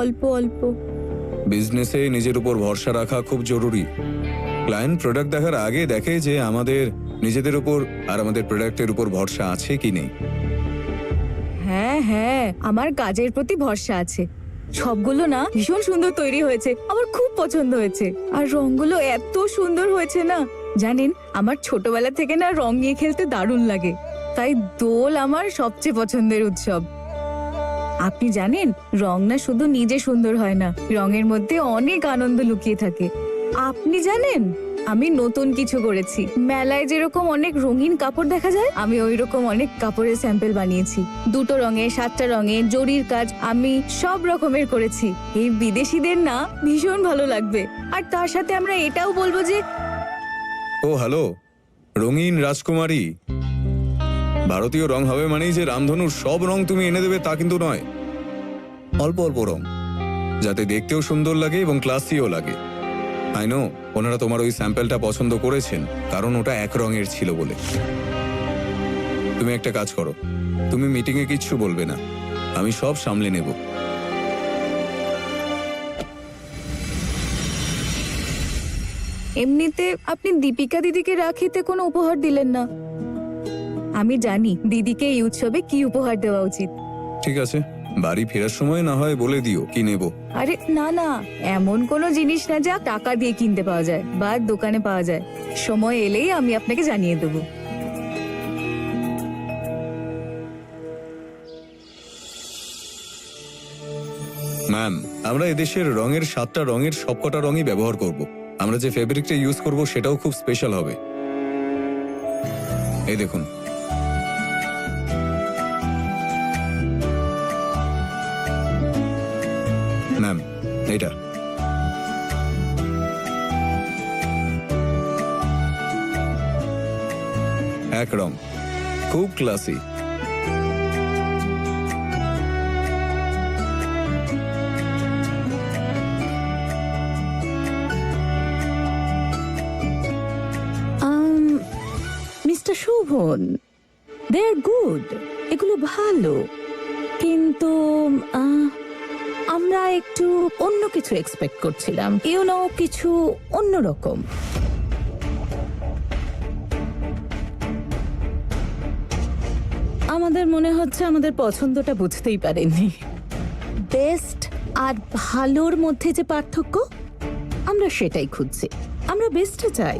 অল্প অল্প। বিজনেসে নিজের উপর ভরসা রাখা খুব জরুরি। ক্লায়েন্ট প্রোডাক্ট দেখার আগে দেখে যে আমাদের নিজেদের উপর আর আমাদের প্রোডাক্টের উপর ভরসা আছে কি নেই। হ্যাঁ হ্যাঁ, আমার কাজের প্রতি ভরসা আছে। সবগুলো না ভীষণ সুন্দর তৈরি হয়েছে, আমার খুব পছন্দ হয়েছে। আর রংগুলো এত সুন্দর হয়েছে না, জানেন আমার ছোটবেলা থেকে না রং নিয়ে খেলতে দারুণ লাগে, তাই দোল আমার সবচেয়ে পছন্দের উৎসব। আপনি জানেন রং না শুধু নিজে সুন্দর হয় না, রঙের মধ্যে অনেক আনন্দ লুকিয়ে থাকে। আপনি জানেন আমি নতুন কিছু করেছি। মেলায় যেরকম অনেক রঙিন কাপড় দেখা যায়, আমি ওই রকম অনেক কাপড়ের স্যাম্পল বানিয়েছি। 2টো রঙে, 7টা রঙে, জরির কাজ আমি সব রকমের করেছি। এই বিদেশিদের না ভীষণ ভালো লাগবে। আর তার সাথে আমরা এটাও বলবো যে ও হ্যালো, রঙিন রাজকুমারী, ভারতীয় রং হবে মানেই যে রামধনুর সব রং তুমি এনে দেবে তা কিন্তু নয়। অল্প অল্প রং, যাতে দেখতেও সুন্দর লাগে এবং ক্লাসিও লাগে। আই নো ওনারা তোমার ওই স্যাম্পলটা পছন্দ করেছেন কারণ ওটা এক রঙের ছিল বলে। তুমি একটা কাজ করো, তুমি মিটিংয়ে কিচ্ছু বলবে না, আমি সব সামলে নেব। এমনিতে আপনি দীপিকা দিদিকে রাখিতে কোনো উপহার দিলেন না। আমি জানি দিদিকে এই উৎসবে কি উপহার দেওয়া উচিত। ঠিক আছে, বাড়ি ফেরার সময় না হয় বলে দিও কি নেব। আরে না না, এমন কোনো জিনিস না যা টাকা দিয়ে কিনতে পাওয়া যায় বা দোকানে পাওয়া যায়। সময় এলেই আমি আপনাকে জানিয়ে দেবো। ম্যাম, আমরা এদেশের রঙের 7টা রঙের সবকটা রঙই ব্যবহার করব। আমরা যে ফেব্রিকটা ইউজ করব সেটাও খুব স্পেশাল হবে। এই দেখুন, ম্যাম এটা এক রং, খুব ক্লাসি। মিস্টার শোভন, দে আর গুড, এগুলো ভালো, কিন্তু আমরা একটু অন্য কিছু এক্সপেক্ট করছিলাম, কিছু অন্যরকম। আমাদের মনে হচ্ছে আমাদের পছন্দটা বুঝতেই পারেননি। বেস্ট আর ভালোর মধ্যে যে পার্থক্য, আমরা সেটাই খুঁজছি। আমরা বেস্টটা চাই।